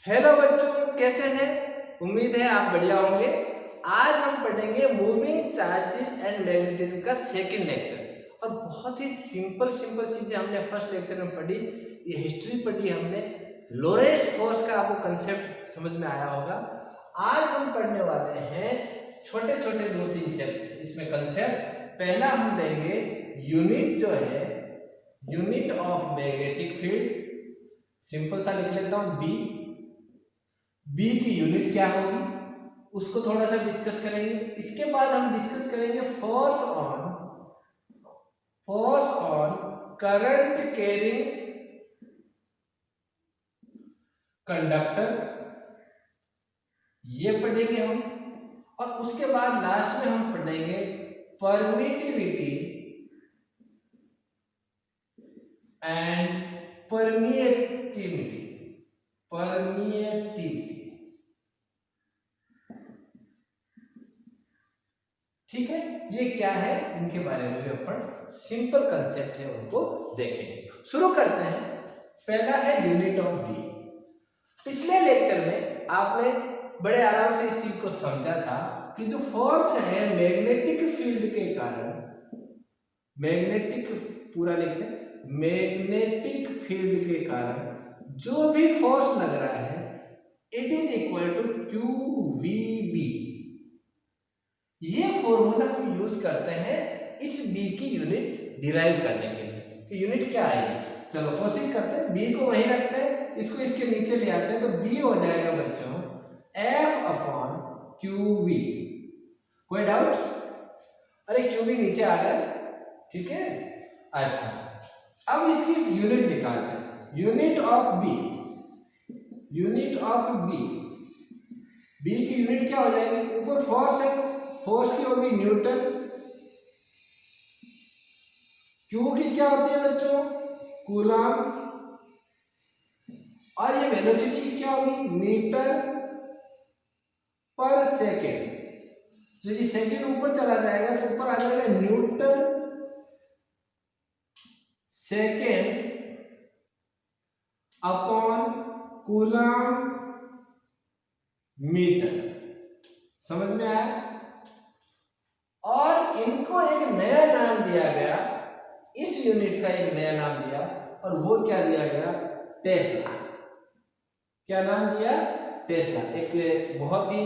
Hello बच्चों, कैसे हैं? उम्मीद है आप बढ़िया होंगे। आज हम पढ़ेंगे मूविंग चार्जेस एंड मैग्नेटिज्म का सेकंड लेक्चर। और बहुत ही सिंपल चीजें हमने फर्स्ट लेक्चर में पढ़ी। ये हिस्ट्री पढ़ी हमने, लोरेंट्ज फोर्स का आपको कंसेप्ट समझ में आया होगा। आज हम पढ़ने वाले हैं छोटे छोटे 2-3 चैप्टर इसमें कंसेप्ट। पहला हम लेंगे यूनिट जो है, unit of magnetic field. Simple सा लिख लेता हूं, बी की यूनिट क्या होगी उसको थोड़ा सा डिस्कस करेंगे। इसके बाद हम डिस्कस करेंगे force on current carrying conductor, ये पढ़ेंगे हम। और उसके बाद लास्ट में हम पढ़ेंगे परमिटिविटी एंड परमिएटिविटी। ठीक है, ये क्या है इनके बारे में भी अपन सिंपल कंसेप्ट है उनको देखेंगे। शुरू करते हैं। पहला है यूनिट ऑफ बी। पिछले लेक्चर में आपने बड़े आराम से इस चीज को समझा था कि जो फोर्स है मैग्नेटिक फील्ड के कारण, पूरा लिखते हैं, मैग्नेटिक फील्ड के कारण जो भी फोर्स लग रहा है it is equal to QVB। ये फॉर्मूला हम यूज करते हैं इस बी की यूनिट डिराइव करने के लिए कि यूनिट क्या आएगी। चलो कोशिश करते हैं, बी को वहीं रखते हैं, इसको इसके नीचे ले आते हैं, तो बी हो जाएगा बच्चों F/QV। कोई डाउट? अरे QV नीचे आ गया, ठीक है। अच्छा, अब इसकी यूनिट निकालते हैं। यूनिट ऑफ बी की यूनिट क्या हो जाएगी? ऊपर फोर्स है, फोर्स की होगी न्यूटन। क्यू की क्या होती है बच्चों? कूलम। और ये वेलोसिटी की क्या होगी? मीटर पर सेकेंड। जो ये सेकेंड ऊपर चला जाएगा तो ऊपर आ जाएगा newton second upon coulomb metre. समझ में आया? और इनको एक नया नाम दिया गया, इस यूनिट का एक नया नाम दिया, और वो क्या दिया गया? टेस्ला। क्या नाम दिया? टेस्ला। एक बहुत ही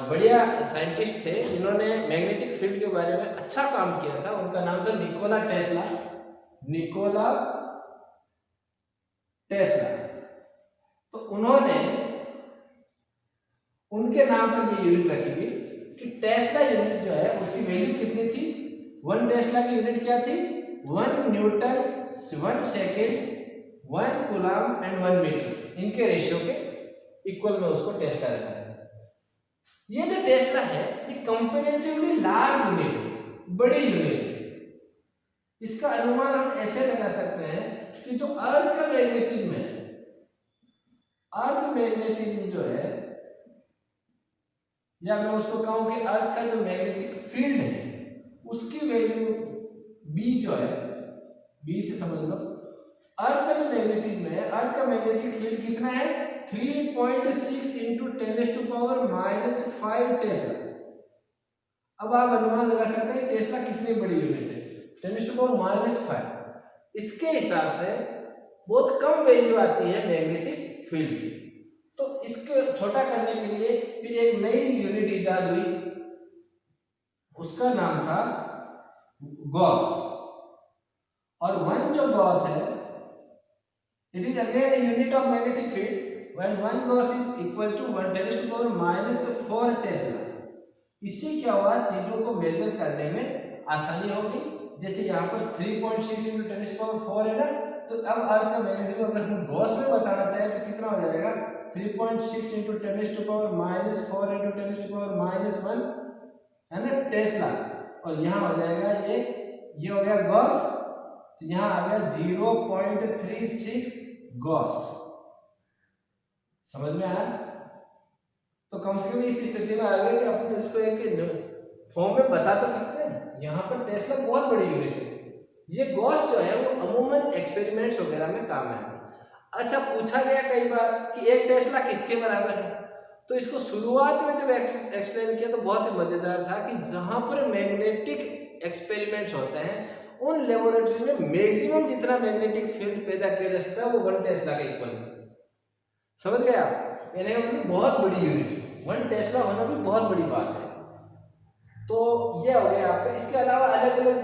बढ़िया साइंटिस्ट थे जिन्होंने मैग्नेटिक फील्ड के बारे में अच्छा काम किया था। उनका नाम था निकोला टेस्ला। तो उन्होंने उनके नाम पर ये यूनिट रखी गई कि टेस्ला यूनिट जो है उसकी वैल्यू कितनी थी? 1 टेस्ला की यूनिट क्या थी? 1 newton 1 second 1 coulomb and 1 metre, इनके रेशियो के इक्वल में उसको टेस्ला रखा है। ये जो टेस्ला है ये कंपैरेटिवली लार्ज यूनिट है, बड़ी यूनिट है। इसका अनुमान हम ऐसे लगा सकते हैं कि जो अर्थ का मैग्नेटिज्म है, अर्थ मैग्नेटिज्म जो है, या मैं उसको कहूं कि अर्थ का जो मैग्नेटिक फील्ड है उसकी वैल्यू बी जो है, बी से समझ लो अर्थ का जो मैग्नेटिज्म है, अर्थ का मैग्नेटिक फील्ड कितना है? 3.6 इंटू 10⁻⁵ टेस्ला। अब आप अनुमान लगा सकते हैं टेस्ला कितनी बड़ी यूनिट है, 10⁻⁵। इसके हिसाब से बहुत कम वैल्यू आती है मैग्नेटिक फील्ड की। तो इसको छोटा करने के लिए फिर एक नई यूनिट इजाद हुई, उसका नाम था गॉस। और 1 जो गॉस है it is again a unit of magnetic field when 1 gauss is equal to 10⁻⁴ tesla. इससे क्या हुआ? चीजों को मेजर करने में आसानी होगी। जैसे यहाँ पर 3.6 इंटू 10⁻⁴ है ना, तो अब अर्थ का मैग्नेटिज्म अगर हम गॉस में बताना चाहें तो कितना हो जाएगा? 3.6 इंटू 10⁻⁴ इंटू 10⁻⁻1 है ना, टेस्ला। और यहाँ हो जाएगा ये हो गया गॉस, तो यहाँ आ गया 0.36 गॉस। समझ में आया? तो कम से कम इस स्थिति में आ गया कि अपन इसको एक फॉर्म में बता तो सकते हैं। यहाँ पर टेस्ला बहुत बड़ी यूनिट है। ये गॉस जो है वो अमूमन एक्सपेरिमेंट्स वगैरह में काम में आती है। अच्छा, पूछा गया कई बार कि एक टेस्ला किसके बराबर है, तो इसको शुरुआत में जब एक्सप्लेन किया तो बहुत ही मजेदार था कि जहां पर मैग्नेटिक एक्सपेरिमेंट्स होते हैं उन लेबोरेटरी में मैक्सिमम जितना मैग्नेटिक फील्ड पैदा किया जा सकता है वो 1 टेस्ला का इक्वल है। समझ गए आप? यानी अपनी बहुत बड़ी यूनिट 1 टेस्ला होना भी बहुत बड़ी बात है। तो ये हो गया आपका। इसके अलावा अलग अलग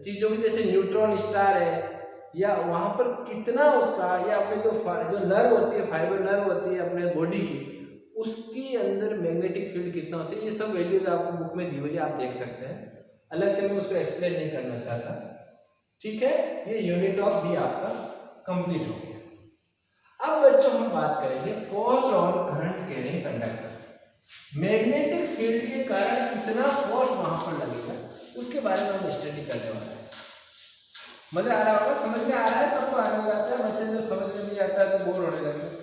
चीजों की जैसे न्यूट्रॉन स्टार है या वहां पर कितना उसका या अपने जो नर्व होती है, फाइबर नर्व होती है अपने बॉडी की, उसकी अंदर मैग्नेटिक फील्ड कितना होता है, ये सब वैल्यूज आपको बुक में दी हुई है, आप देख सकते हैं। अलग से मैं उसको एक्सप्लेन नहीं करना चाहता। ठीक है, ये यूनिट ऑफ बी आपका कंप्लीट हो गया। अब बच्चों हम बात करेंगे force on current carrying conductor. Magnetic field के कारण कितना फोर्स वहां पर लगेगा उसके बारे में हम स्टडी करने वाले हैं। मजा आ रहा होगा? समझ में आ रहा है तब तो आगे जाता है। बच्चे जब समझ में नहीं आता है तो बोर होने लगते हैं।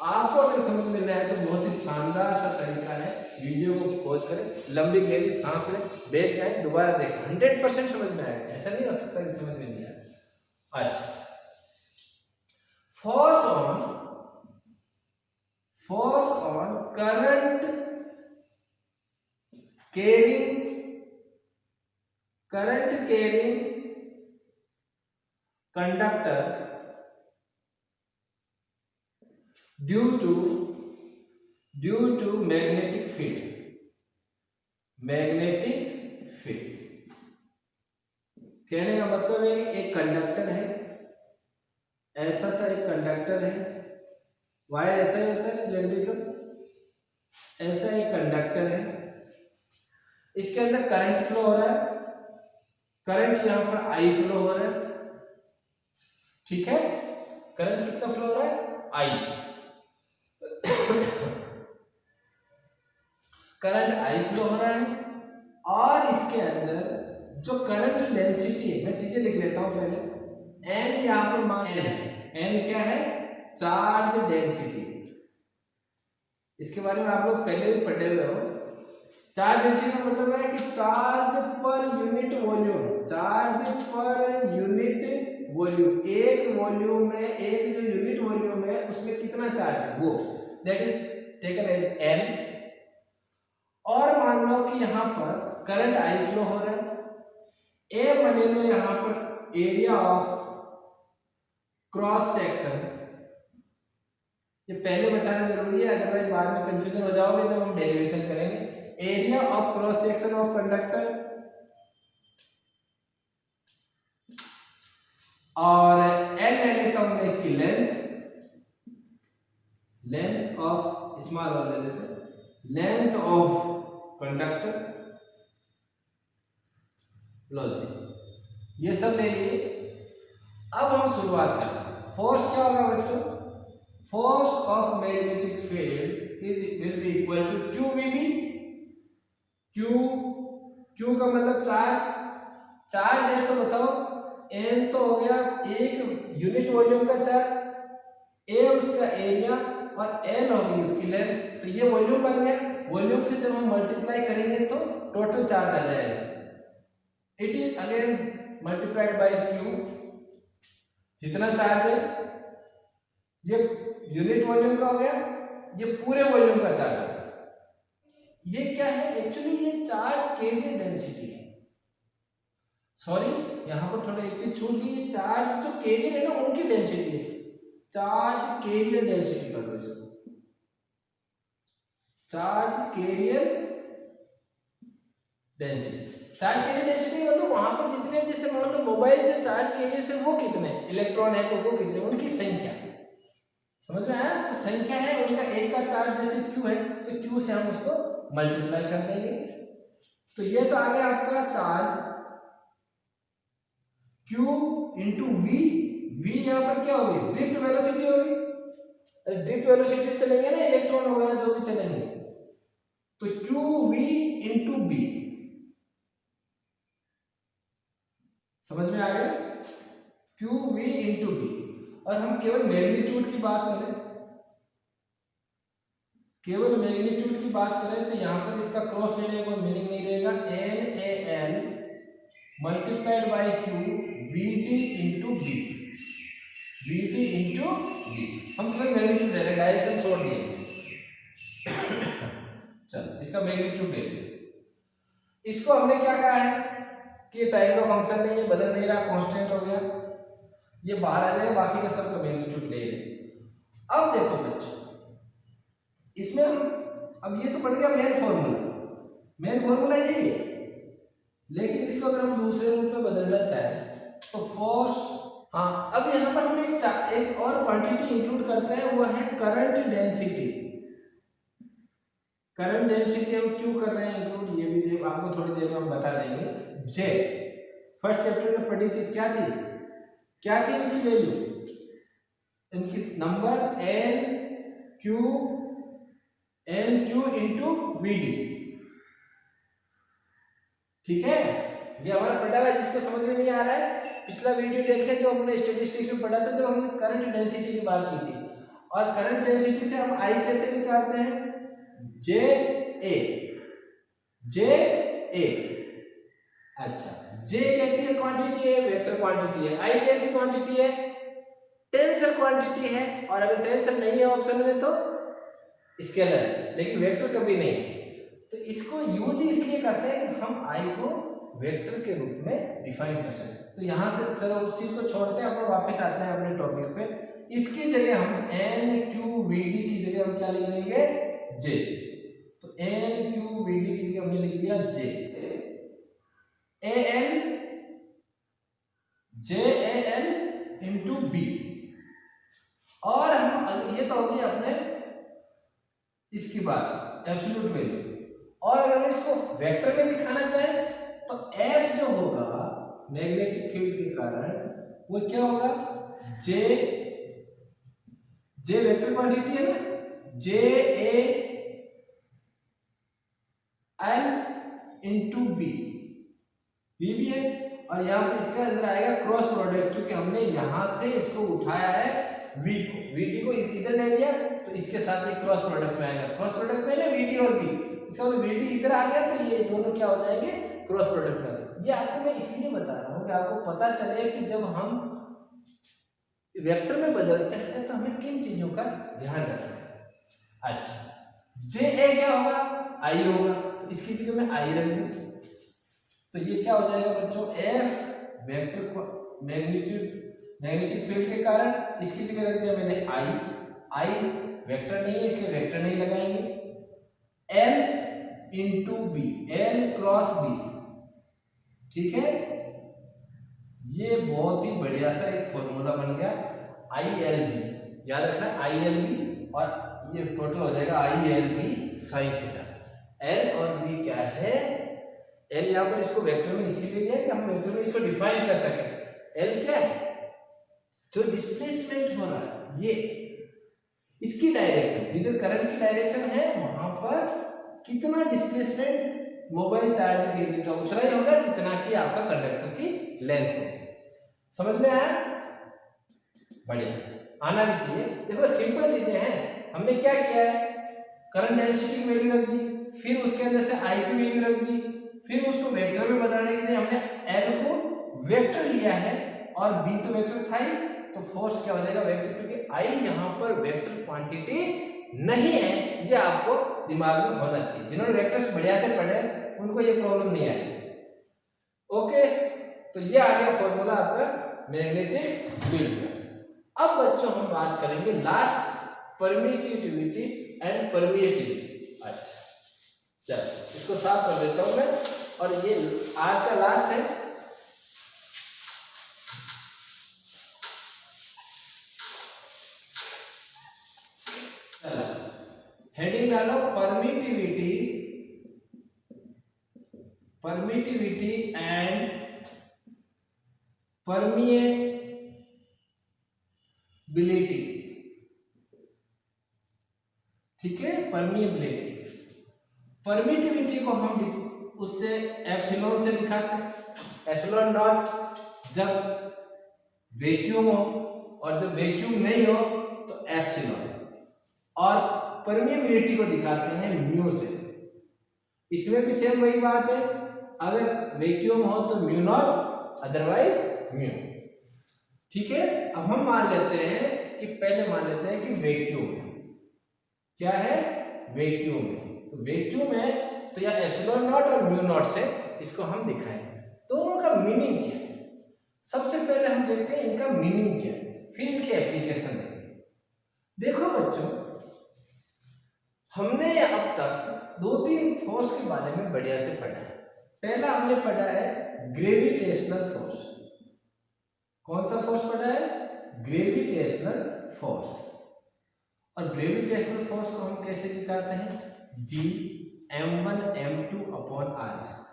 आपको अगर समझ में नहीं आए तो बहुत ही शानदार सा तरीका है, वीडियो को पॉज करें, लंबी गहरी सांस लें, बैठ जाए, दोबारा देखें, 100% समझ में आएगा। ऐसा नहीं हो सकता कि समझ में नहीं आए। अच्छा, force on current carrying conductor due to magnetic field. कहने का मतलब है कि एक कंडक्टर है, ऐसा सा एक कंडक्टर है, वायर ऐसा ही होता है सिलेंड्रिकल, ऐसा एक कंडक्टर है, इसके अंदर करंट फ्लो हो रहा है, करंट यहां पर आई फ्लो हो रहा है। ठीक है, करंट कितना फ्लो हो रहा है? आई। करंट आई फ्लो हो रहा है और इसके अंदर जो करंट डेंसिटी है, मैं चीजें लिख लेता हूं पहले। एन यहां पर मान एन क्या है? Charge density. इसके बारे में आप लोग पहले भी पढ़े हुए हो। चार्ज डेंसिटी का मतलब है कि चार्ज पर यूनिट वॉल्यूम, एक वॉल्यूम में, एक जो यूनिट वॉल्यूम है उसमें कितना चार्ज है वो, that is taken as N. और मान लो कि यहां पर करंट आई फ्लो हो रहा है, ए मान लो यहां पर एरिया ऑफ क्रॉस सेक्शन, ये पहले बताना जरूरी है अदरवाइज बाद में कंफ्यूजन हो जाओगे जब हम डेरिवेशन करेंगे। Area of cross section of conductor और एन ले लेता हूं मैं इसकी लेंथ ऑफ स्मॉल वाला ले लेते हैं, लेंथ ऑफ कंडक्टर लॉजिक, ये सब ले लिए। अब हम शुरुआत करते हैं। फोर्स क्या होगा बच्चों? Force of magnetic field will be equal to QVB। Q का मतलब चार्ज है, तो बताओ एन तो हो गया एक यूनिट वॉल्यूम का चार्ज, ए उसका एरिया और एन होगी उसकी लेंथ, तो ये वॉल्यूम बन गया। वॉल्यूम से जब हम मल्टीप्लाई करेंगे तो टोटल चार्ज आ जाएगा। It is again multiplied by Q, जितना चार्ज है ये यूनिट वॉल्यूम का हो गया, ये पूरे वॉल्यूम का चार्ज है। ये क्या है? एक्चुअली ये चार्ज कैरियर डेंसिटी है। सॉरी, यहां पर थोड़ा एक चीज छूट गई, ये चार्ज जो कैरियर है ना उनकी डेंसिटी है। चार्ज कैरियर डेंसिटी कर दो इसको, charge carrier density. Charge carrier density मतलब वहां पर जितने, जैसे मान लो मोबाइल जो चार्ज कैरियर से वो कितने इलेक्ट्रॉन है तो वो कितने, उनकी संख्या। समझ में आया? तो संख्या है उनका, एक का चार्ज जैसे Q है तो Q से हम उसको मल्टीप्लाई कर देंगे। तो ये तो आ गया आपका चार्ज Q इंटू V यहां पर क्या होगी? ड्रिफ्ट वेलोसिटी होगी। अरे ड्रिफ्ट वेलोसिटी से चलेंगे ना इलेक्ट्रॉन वगैरह जो भी चलेंगे, तो QV इंटू B। समझ में आ गया? QV into B। और हम केवल मैग्नीट्यूड की बात करें, तो यहां पर इसका क्रॉस लेने का मीनिंग नहीं रहेगा। NaN multiplied by Q VD into B। V D into D, हम केवल मैग्नीट्यूड ले रहे, डायरेक्शन छोड़ दिए। चल इसका मैग्नीट्यूड ले लिया। इसको हमने क्या कहा है कि टाइम का फंक्शन नहीं है, बदल नहीं रहा, कांस्टेंट हो गया, ये बाहर आ जाएगा, बाकी का सबका मैग्नीट्यूड ले लें। अब देखो बच्चों, इसमें हम अब ये तो पड़ गया मेन फॉर्मूला यही है, लेकिन इसको अगर हम दूसरे रूप में बदलना चाहें तो फोर्स, हाँ अब यहाँ पर हम एक और क्वांटिटी इंक्लूड करते हैं, वो है करंट डेंसिटी। करंट डेंसिटी हम क्यों कर रहे हैं इंक्लूड, ये भी आपको थोड़ी देर में हम बता देंगे। जे फर्स्ट चैप्टर में पढ़ी थी, क्या थी उसकी वैल्यू, इनकी number N Q into V D, ठीक है। ये हमारा पढ़ा हुआ, जिसको समझ में नहीं आ रहा है पिछला वीडियो देखें जो हमने स्टैटिस्टिक्स में पढ़ा था, जो हमने करंट डेंसिटी की बात की थी। और करंट डेंसिटी से हम आई कैसे निकालते हैं, जे ए, अच्छा जे कैसी क्वांटिटी है, वेक्टर क्वांटिटी है, आई कैसी क्वांटिटी है, टेंसर क्वांटिटी है, और अगर टेंसर नहीं है ऑप्शन में तो स्केलर है, लेकिन वेक्टर कभी नहीं है। तो इसको यूज ही इसलिए करते हैं कि हम आई को वेक्टर के रूप में डिफाइन कर सकें। तो यहाँ से चलो उस चीज को छोड़ते हैं, अपन वापस आते हैं अपने टॉपिक पे। इसकी जगह हम एन क्यू वी डी की जगह हम क्या लिख लेंगे, जे। तो एन क्यू वी डी की जगह हमने लिख दिया जे, ए एल इंटू बी। और हम ये तो होगी अपने इसकी बात एब्सोल्यूट वैल्यू, और अगर इसको वेक्टर में दिखाना चाहे तो एफ जो होगा मैग्नेटिक फील्ड के कारण वो क्या होगा, जे वेक्टर क्वांटिटी है ना, J A L into B, B भी है, और यहाँ पर इसका अंदर आएगा क्रॉस प्रोडक्ट, क्योंकि हमने यहाँ से इसको उठाया है वी को, वी डी को इधर ले लिया तो इसके साथ एक क्रॉस प्रोडक्ट में आएगा, क्रॉस प्रोडक्ट में ना वी डी और बी, इसका मतलब वी डी इधर आ गया तो ये दोनों क्या हो जाएंगे, क्रॉस प्रोडक्ट में। ये आपको मैं इसलिए बता रहा हूँ कि आपको पता चले कि जब हम वेक्टर में बदलते हैं तो हमें किन चीजों का ध्यान रखना है। अच्छा जे ए क्या होगा, आई होगा, तो इसकी जगह मैं आई रख दूं, तो ये क्या हो जाएगा बच्चों, एफ वेक्टर मैग्नेटिक फील्ड के कारण, इसकी जगह रख दिया मैंने आई वेक्टर नहीं है इसलिए वेक्टर नहीं लगाएंगे, L into B, L cross B, ठीक है। ये बहुत ही बढ़िया सा एक फॉर्मूला बन गया, आई एल बी, याद रखना आई एल बी, और ये टोटल हो जाएगा I L B sine theta. L और बी क्या है, एल यहाँ पर इसको वेक्टर में इसीलिए लिया कि हम वेक्टर में इसको डिफाइन कर सकें। एल क्या है, जो डिस्प्लेसमेंट हो रहा है, ये इसकी डायरेक्शन, जिधर करंट की डायरेक्शन है वहां पर कितना डिस्प्लेसमेंट मोबाइल चार्ज के का उतना ही होगा जितना कि आपका कंडक्टर की लेंथ होगी। समझ में आया, बढ़िया, आना भी चाहिए। देखो सिंपल चीजें हैं, हमने क्या किया है, करंट डेंसिटी की वैल्यू रख दी, फिर उसके अंदर से आई की वैल्यू रख दी, फिर उसको वेक्टर में बदलने के लिए हमने एल को वेक्टर लिया है, और बी तो वेक्टर था ही, तो फोर्स क्या हो जाएगा, वेक्टर, क्योंकि आई यहाँ पर वेक्टर क्वांटिटी नहीं है, ये आपको दिमाग में होना चाहिए। जिन्होंने वेक्टर्स बढ़िया से पढ़े उनको ये प्रॉब्लम नहीं आई। ओके, तो ये आ गया फॉर्मूला आपका मैग्नेटिक फील्ड का। अब बच्चों हम बात करेंगे लास्ट, परमिटिविटी एंड परमिएटिविटी। अच्छा चल इसको साफ कर देता हूं मैं, और ये आज का लास्ट है। हेडिंग डालो परमिटिविटी एंड परमिएबिलिटी, ठीक है। परमिटिविटी को हम उससे एप्सिलॉन से दिखाते हैं, एप्सिलॉन नॉट जब वैक्यूम हो, और जब वैक्यूम नहीं हो तो एप्सिलॉन, और परमिएबिलिटी को दिखाते हैं म्यू से। इसमें भी सेम वही बात है, अगर वैक्यूम हो तो म्यू नॉट, अदरवाइज म्यू। ठीक है। अब हम मान लेते हैं कि पहले मान लेते हैं कि वैक्यूम है। क्या है? वैक्यूम है। तो वैक्यूम है तो या एप्सिलॉन नॉट और म्यू नॉट से इसको हम दिखाएं। दोनों का मीनिंग क्या है? सबसे पहले हम देखते हैं इनका मीनिंग क्या है, फिर इनके एप्लीकेशन देखेंगे। देखो बच्चों, हमने अब तक 2-3 फोर्स के बारे में बढ़िया से पढ़ा है। पहला हमने पढ़ा है ग्रेविटेशनल फोर्स। कौन सा फोर्स पढ़ा है? Gravitational force. और ग्रेविटेशनल फोर्स को हम कैसे दिखाते हैं? G m1 m2 upon r square.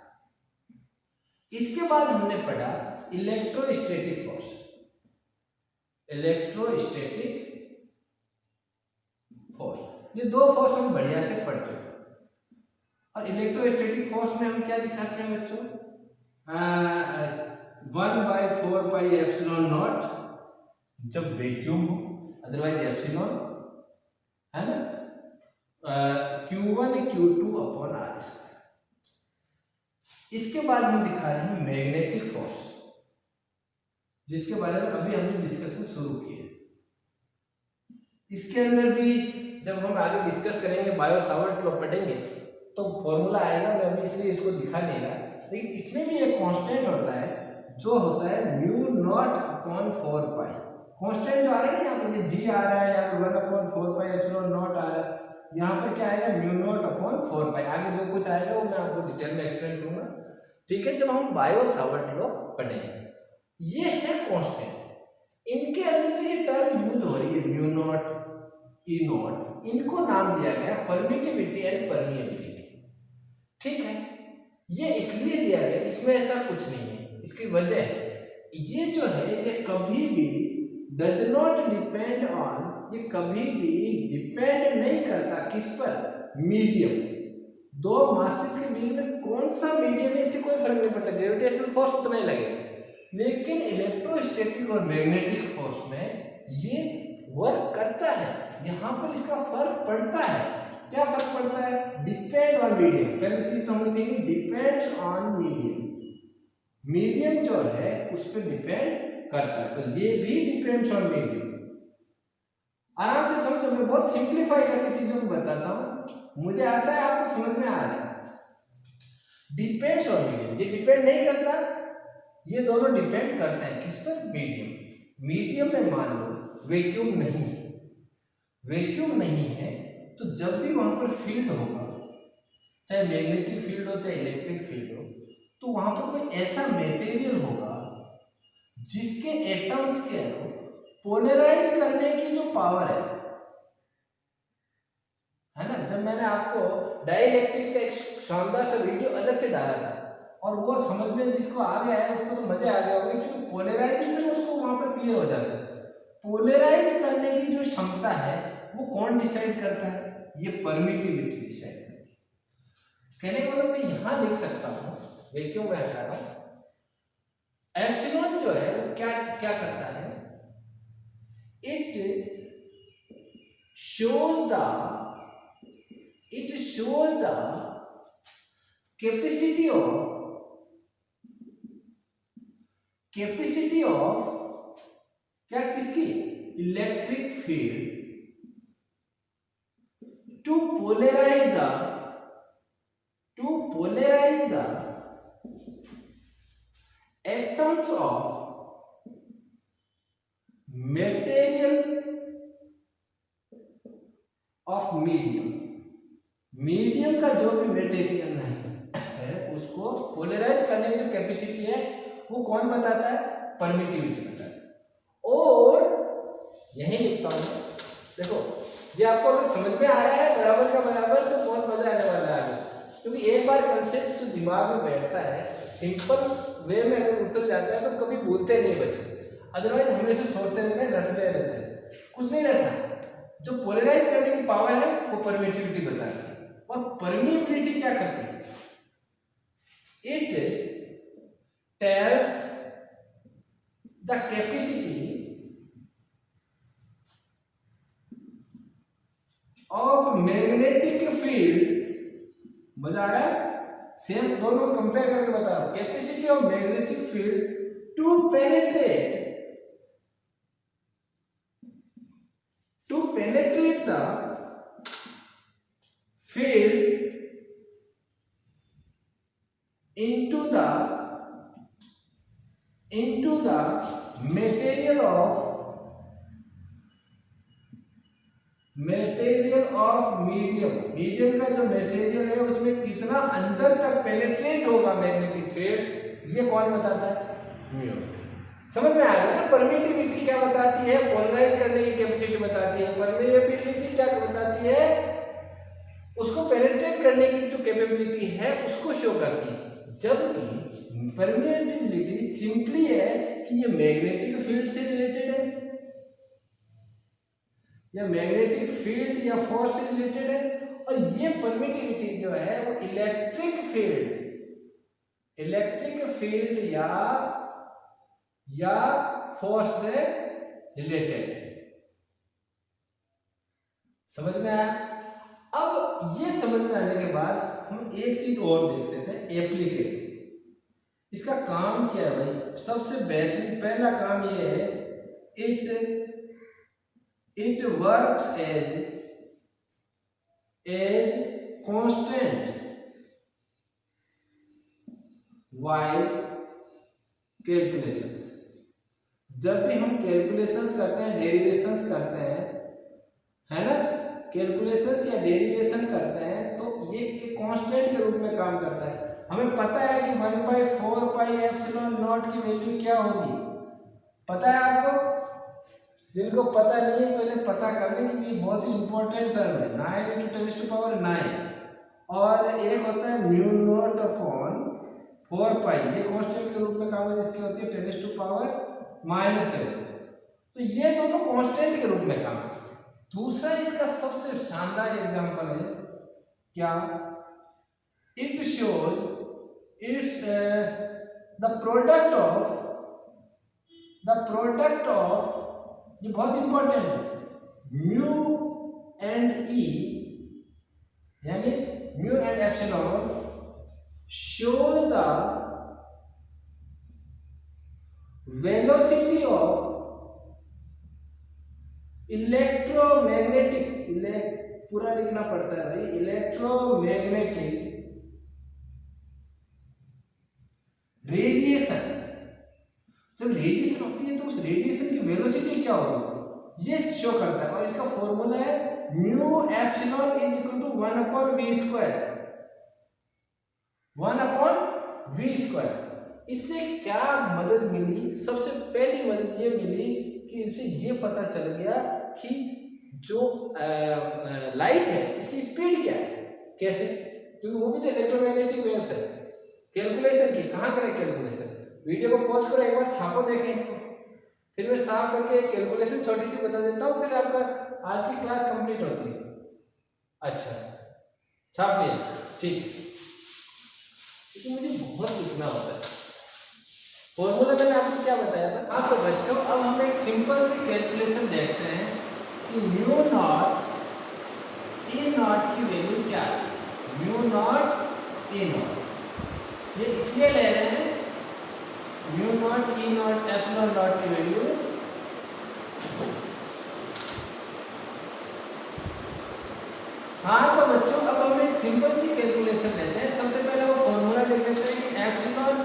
इसके बाद हमने पढ़ा इलेक्ट्रोस्टैटिक फोर्स। इलेक्ट्रोस्टैटिक फोर्स, ये दो फोर्स हम बढ़िया से पढ़ चुके हैं। और इलेक्ट्रोस्टैटिक फोर्स में हम क्या दिखाते हैं बच्चों? 1/4 पाई एप्सिलॉन नॉट जब वैक्यूम हो, अदरवाइज एप्सिलॉन, है ना, Q1 Q2 upon r square. इसके बाद हम दिखा रहे हैं मैग्नेटिक फोर्स, जिसके बारे में अभी हमने डिस्कशन शुरू किया। इसके अंदर भी जब हम आगे डिस्कस करेंगे, बायो सावर्ट लॉ पढ़ेंगे तो फॉर्मूला आएगा, मैं अभी इसलिए इसको दिखा नहीं रहा। लेकिन इसमें भी एक कांस्टेंट होता है जो होता है म्यू नॉट अपॉन 4 पाई। कांस्टेंट जो आ रहा है ना, यहाँ पर जी आ रहा है, यहाँ पर 1/4 पाई एप्सिलॉन नॉट आ रहा है, यहाँ पर क्या आएगा? म्यू नॉट अपॉन 4 पाई। आगे जो कुछ आएगा वो मैं आपको डिटेल में एक्सप्लेन करूंगा, ठीक है, जब हम बायो सावर्ट लॉ पढ़ेंगे। ये है कांस्टेंट। इनके अंदर जो ये टर्म यूज हो रही है म्यू नॉट, ई नॉट, इनको नाम दिया गया परमिटिविटी एंड परमिएबिलिटी। ठीक है, ये इसलिए दिया गया, इसमें ऐसा कुछ नहीं है। इसकी वजह है ये जो है ये कभी भी डज नॉट डिपेंड ऑन, ये कभी भी डिपेंड नहीं करता किस पर? मीडियम। दो मासेस के बीच में कौन सा मीडियम है इससे कोई फर्क नहीं पड़ता, ग्रेविटेशनल फोर्स उतना ही लगेगा। लेकिन इलेक्ट्रोस्टैटिक और मैग्नेटिक फोर्स में ये वर्क करता है, यहां पर इसका फर्क पड़ता है। क्या फर्क पड़ता है? Depend on medium. पहली चीज तो हमने देखी, डिपेंड्स ऑन मीडियम। मीडियम जो है उस पर डिपेंड करता है, तो ये भी डिपेंड्स ऑन मीडियम। आराम से समझो, मैं बहुत सिंप्लीफाई करके चीजों को बताता हूं, मुझे आशा है आपको समझ में आ रहा है। डिपेंड्स ऑन मीडियम, ये डिपेंड नहीं करता, ये दोनों डिपेंड करते हैं किस पर? मीडियम। मीडियम में मान लो वैक्यूम नहीं है, वैक्यूम नहीं है तो जब भी वहां पर फील्ड होगा, चाहे मैग्नेटिक फील्ड हो चाहे इलेक्ट्रिक फील्ड हो, तो वहां पर कोई ऐसा मटेरियल होगा जिसके एटम्स के पोलराइज करने की जो पावर है ना। जब मैंने आपको डाइलेक्ट्रिक्स का एक शानदार सा वीडियो अलग से डाला था, और वो समझ में जिसको आ गया है उसको तो मजे आ गया होगा, क्योंकि पोलराइजेशन उसको वहां पर क्लियर हो जाता है। पोलराइज करने की जो क्षमता है वो कौन डिसाइड करता है? ये परमिटिविटी डिसाइड करती है। कहने का मतलब मैं यहां लिख सकता हूं, वैक्यूम में हटा रहा हूं, एप्सिलॉन जो है वो क्या क्या करता है? It shows the capacity of क्या, किसकी? Electric field to polarize the atoms of material of medium का जो भी मटेरियल है उसको पोलराइज करने की जो कैपेसिटी है वो कौन बताता है? परमिटिविटी बताता है। और यही लिखता हूं, देखो ये आपको अगर समझ में आ रहा है बराबर का बराबर तो बहुत मजा आने वाला है आगे, क्योंकि एक बार कंसेप्ट जो दिमाग में बैठता है सिंपल वे में अगर उतर जाता है तो कभी भूलते नहीं बच्चे, अदरवाइज हमेशा सोचते रहते हैं, रटते रहते हैं। कुछ नहीं रटना, जो पोलराइज करने की पावर है वो परमिटिविटी बताती है। और परमिएबिलिटी क्या करती है? It tells the capacity of magnetic field, मजा आ रहा है? सेम दोनों कंपेयर करके बता रहा हूं, capacity of magnetic field to penetrate penetrate the field into the material of medium का जो मटेरियल है उसमें कितना अंदर तक पेनिट्रेट होगा मैग्नेटिक फील्ड, ये कौन बताता है? म्यू। समझ में आ गया ना? परमिटिविटी क्या बताती है? पोलराइज करने की कैपेसिटी बताती है। परमिटिविटी क्या बताती है? उसको पेनिट्रेट करने की जो कैपेबिलिटी है उसको शो करती है, जबकि परमिटिविटी सिंपली है कि ये मैग्नेटिक फील्ड से रिलेटेड है या मैग्नेटिक फील्ड या फोर्स से रिलेटेड है, और ये परमिटिविटी जो है वो इलेक्ट्रिक फील्ड या फोर्स से रिलेटेड है। समझ में आया? अब ये समझ में आने के बाद हम एक चीज और देखते थे, एप्लीकेशन। इसका काम क्या है भाई? सबसे बेहतरीन पहला काम ये है, it works as constant while calculations। जब भी हम कैलकुलेशंस करते हैं, डेरिवेशंस करते हैं, है ना, कैलकुलेशंस या डेरिवेशन करते हैं, तो ये कांस्टेंट के रूप में काम करता है। हमें पता है कि 1/4 पाई एप्सिलॉन नॉट की वैल्यू क्या होगी, पता है आपको? जिनको पता नहीं है पहले पता कर लें, क्योंकि बहुत ही इंपॉर्टेंट टर्म है। 9 × 10⁻⁹ और एक होता है म्यू नॉट अपॉन 4 पाई, ये कांस्टेंट के रूप में काम है, जिसकी होती है 10⁻⁻⁷। तो ये दोनों कांस्टेंट के रूप में काम है। दूसरा इसका सबसे शानदार एग्जांपल है क्या? It shows it's the product of, ये बहुत इंपॉर्टेंट है, म्यू एंड ई यानी mu and epsilon shows the velocity of electromagnetic, पूरा लिखना पड़ता है भाई, इलेक्ट्रोमैग्नेटिक रेडिएशन। जब रेडिएशन होती है तो उस रेडिएशन की वेलोसिटी क्या होगी ये शो करता है, और इसका फॉर्मूला है mu epsilon is equal to 1/v²। इससे क्या मदद मिली? सबसे पहली मदद ये मिली कि इनसे ये पता चल गया कि जो लाइट है इसकी स्पीड क्या है। कैसे? क्योंकि वो भी तो इलेक्ट्रोमैग्नेटिक वेव्स है। कैलकुलेशन की कहाँ करें कैलकुलेशन? वीडियो को पॉज करो, एक बार छापो, देखें इसको, फिर मैं साफ करके कैलकुलेशन छोटी सी बता देता हूँ, फिर आपका आज की क्लास कंप्लीट होती है। अच्छा, छाप लिया? ठीक, क्योंकि मुझे बहुत लिखना होता है। फॉर्मूला मैंने आपको क्या बताया था? हाँ, तो बच्चों अब हम एक सिंपल सी कैलकुलेशन देखते हैं कि म्यू नॉट ई नॉट की वैल्यू क्या है। म्यू नॉट ई नॉट ये इसलिए ले रहे हैं, mu naught E not epsilon not की वैल्यू हाँ, तो बच्चों अब हम एक सिंपल सी कैलकुलेशन लेते हैं। सबसे पहले वो फॉर्मूला लिख देते हैं कि एप्सिलॉन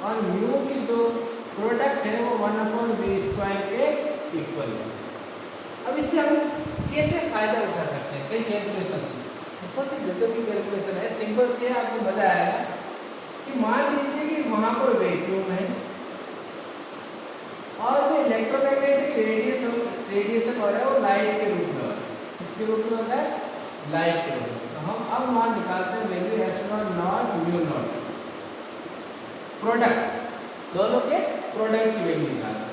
और म्यू की जो प्रोडक्ट है वो 1/v² के इक्वल है। अब इससे हम कैसे फायदा उठा सकते हैं? कई कैलकुलेशन, बहुत ही गजब की कैलकुलेशन है, सिंपल सी है, आपको मजा आएगा। कि मान लीजिए कि वहां पर वैक्यूम है और जो इलेक्ट्रोमैग्नेटिक रेडिएशन हो रहा है वो लाइट के रूप में हो रहा है। किसके रूप में होता है? लाइट के रूप में। तो हम अब मान निकालते हैं value epsilon not mu naught, product, दोनों के प्रोडक्ट की वैल्यू निकालते हैं।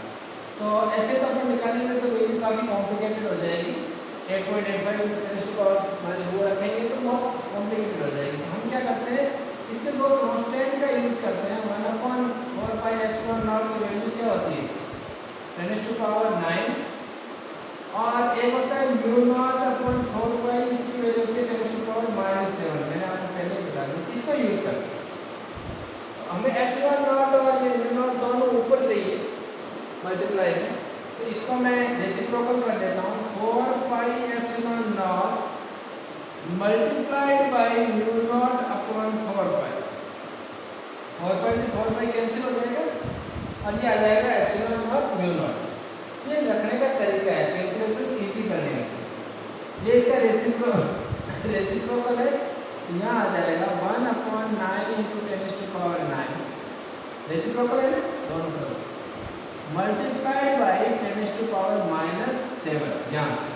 तो ऐसे तो अपन निकालेंगे तो वैल्यू काफ़ी कॉम्प्लिकेटेड हो जाएगी। 8.85 वो रखेंगे तो बहुत कॉम्प्लिकेटेड हो जाएगी। तो हम क्या करते हैं, इसके दो कांस्टेंट का यूज करते हैं। 1/4 पाई एप्सिलॉन नॉट की वैल्यू क्या होती है? 10⁻⁹ और एक होता है म्यू नॉट अपॉन 4 पाई, इसकी वैल्यू होती है 10⁻⁷। मैंने आपको पहले ही बता दिया, इसको यूज करते हैं। तो हमें एप्सिलॉन नॉट और ये म्यू नॉट दोनों ऊपर चाहिए मल्टीप्लाई में, तो इसको मैं रेसिप्रोकल कर देता हूँ। 4 4 pi epsilon not multiplied by mu naught upon 4 पाई। 4 पाई से 4 पाई कैंसिल हो जाएगा और ये आ जाएगा एप्सिलॉन नॉट म्यू नॉट। ये रखने का तरीका है कैलकुलेशन इजी करने का। ये इसका रेसिप्रोकल है, यहाँ आ जाएगा 1/9 इंटू 10⁻⁹ रेसिप्रोकल है ना दोनों तरफ, मल्टीप्लाइड बाई 10⁻⁻7 यहाँ से।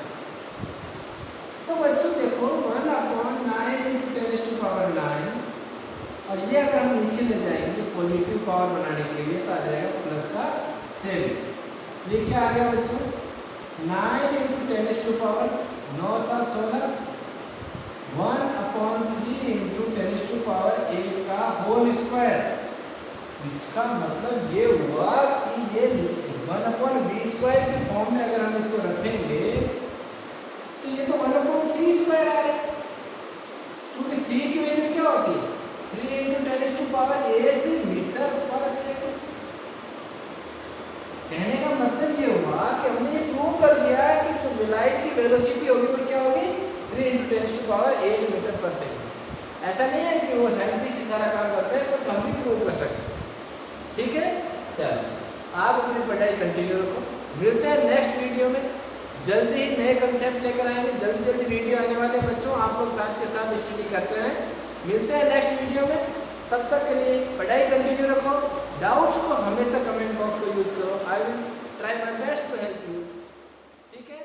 तो बच्चों देखो 1/9 इंटू 10⁻⁹, और ये अगर हम नीचे ले जाएंगे पॉजिटिव पावर बनाने के लिए तो आ जाएगा प्लस का 7। ये क्या आ गया बच्चों 9 इंटू 10⁻9 7 16 1/3 इंटू 10⁻8 का होल स्क्वायर। इसका मतलब ये हुआ कि ये 1/v² के फॉर्म में अगर हम इसको रखेंगे तो ये तो 1/c² आ रहा है, क्योंकि c की वैल्यू क्या होती है 3 इंटू 10⁸ मीटर पर सेकंड। कहने का मतलब ये हुआ कि हमने ये प्रूव कर दिया कि जो लाइट की वेलोसिटी होगी वो क्या होगी 3 इंटू 10⁸ मीटर पर सेकंड। ऐसा नहीं है कि वो साइंटिस्ट ही सारा काम करते हैं, कुछ हम भी प्रूव कर सकते हैं। ठीक है, चलो आप अपनी पढ़ाई कंटिन्यू रखो, मिलते हैं नेक्स्ट वीडियो में। जल्दी ही नए कंसेप्ट लेकर आएंगे, जल्दी वीडियो आने वाले बच्चों, आप लोग साथ के साथ स्टडी करते रहें। मिलते हैं नेक्स्ट वीडियो में, तब तक के लिए पढ़ाई कंटिन्यू रखो। डाउट्स को हमेशा कमेंट बॉक्स को यूज करो, I will try my best to help you. ठीक है।